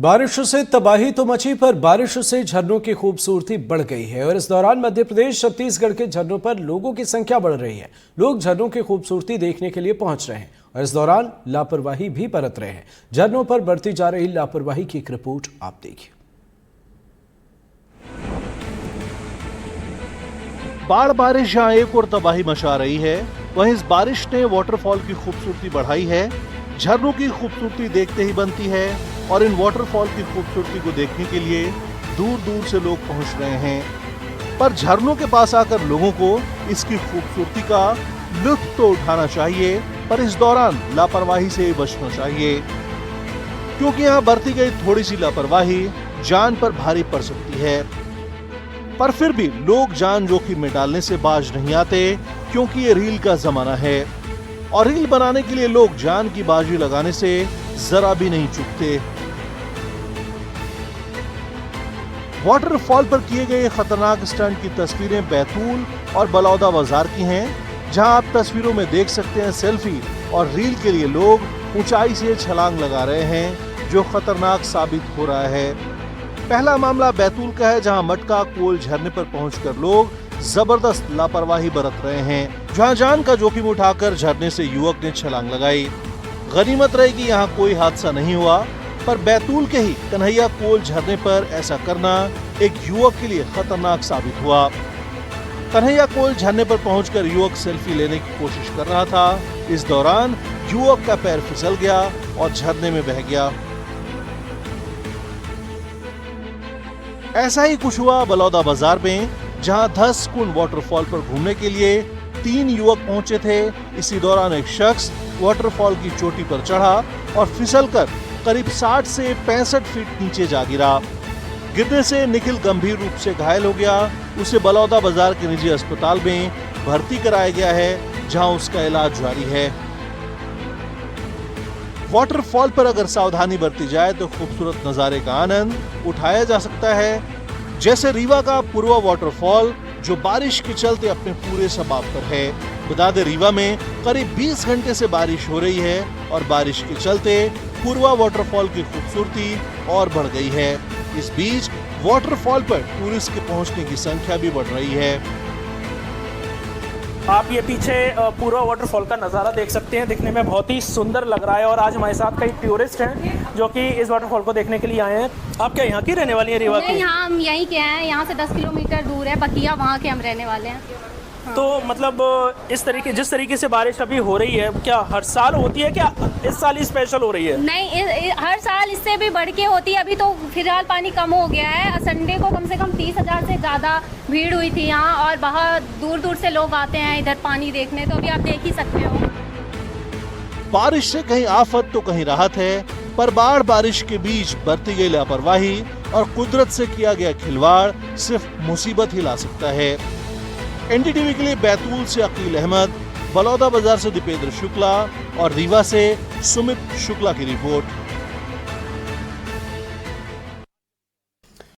बारिश से तबाही तो मची, पर बारिश से झरनों की खूबसूरती बढ़ गई है और इस दौरान मध्य प्रदेश छत्तीसगढ़ के झरनों पर लोगों की संख्या बढ़ रही है। लोग झरनों की खूबसूरती देखने के लिए पहुंच रहे हैं और इस दौरान लापरवाही भी बरत रहे हैं। झरनों पर बरती जा रही लापरवाही की एक रिपोर्ट आप देखिए। बाढ़ बारिश जहां एक और तबाही मचा रही है, वहीं इस बारिश ने वाटरफॉल की खूबसूरती बढ़ाई है। झरनों की खूबसूरती देखते ही बनती है और इन वाटरफॉल की खूबसूरती को देखने के लिए दूर दूर से लोग पहुंच रहे हैं। पर झरनों के पास आकर लोगों को इसकी खूबसूरती का लुत्फ तो उठाना चाहिए, पर इस दौरान लापरवाही से बचना चाहिए, क्योंकि यहाँ बरती गई थोड़ी सी लापरवाही जान पर भारी पड़ सकती है। पर फिर भी लोग जान जोखिम में डालने से बाज नहीं आते, क्योंकि ये रील का जमाना है और रील बनाने के लिए लोग जान की बाजी लगाने से जरा भी नहीं चूकते। वाटरफॉल पर किए गए खतरनाक स्टंट की तस्वीरें बैतूल और बलौदा बाजार की हैं, जहां आप तस्वीरों में देख सकते हैं सेल्फी और रील के लिए लोग ऊंचाई से छलांग लगा रहे हैं, जो खतरनाक साबित हो रहा है। पहला मामला बैतूल का है, जहां मटका कोल झरने पर पहुंचकर लोग जबरदस्त लापरवाही बरत रहे हैं, जहां जान का जोखिम उठाकर झरने से युवक ने छलांग लगाई। गनीमत रही कि यहाँ कोई हादसा नहीं हुआ, पर बैतूल के ही कन्हैया कोल झरने पर ऐसा करना एक युवक के लिए खतरनाक साबित हुआ। कन्हैया कोल झरने पर पहुंचकर युवक सेल्फी लेने की कोशिश कर रहा था। इस दौरान युवक का पैर फिसल गया और झरने में बह गया। ऐसा ही कुछ हुआ बलौदा बाजार में, जहां 10 कुंड वाटरफॉल पर घूमने के लिए 3 युवक पहुंचे थे। इसी दौरान एक शख्स वाटरफॉल की चोटी पर चढ़ा और फिसलकर करीब 60 से 65 फीट नीचे जा गिरा। गिरने से निखिल गंभीर रूप से घायल हो गया। उसे बलौदा बाजार के निजी अस्पताल में भर्ती कराया गया है, जहां उसका इलाज जारी है। वाटरफॉल पर अगर सावधानी बरती जाए तो खूबसूरत नजारे का आनंद उठाया जा सकता है, जैसे रीवा का पूर्वा वाटरफॉल, जो बारिश के चलते अपने पूरे शबाब पर है। बता दें, रीवा में करीब 20 घंटे से बारिश हो रही है और बारिश के चलते पूर्वा वाटरफॉल की खूबसूरती और बढ़ गई है। इस बीच वाटरफॉल पर टूरिस्ट के पहुंचने की संख्या भी बढ़ रही है। आप ये पीछे पूरा वाटरफॉल का नज़ारा देख सकते हैं, दिखने में बहुत ही सुंदर लग रहा है। और आज हमारे साथ कई टूरिस्ट हैं जो कि इस वाटरफॉल को देखने के लिए आए हैं। आप क्या यहाँ की रहने वाली हैं, रीवा की? यहाँ हम यहीं के हैं, यहाँ से 10 किलोमीटर दूर है बकिया, वहाँ के हम रहने वाले हैं। तो मतलब जिस तरीके से बारिश अभी हो रही है, क्या हर साल होती है, क्या इस साल ही स्पेशल हो रही है? नहीं, हर साल इससे भी बढ़ के होती है। अभी तो फिलहाल पानी कम हो गया है। संडे को कम से कम 30,000 से ज़्यादा भीड़ हुई थी यहाँ, और बहुत दूर दूर से लोग आते हैं इधर पानी देखने। तो अभी आप देख ही सकते हो। बारिश से कहीं आफत तो कहीं राहत है, पर बाढ़ बारिश के बीच बरती गई लापरवाही और कुदरत से किया गया खिलवाड़ सिर्फ मुसीबत ही ला सकता है। एनडीटीवी के लिए बैतूल से अकील अहमद, बलौदा बाजार से दीपेंद्र शुक्ला और रीवा से सुमित शुक्ला की रिपोर्ट।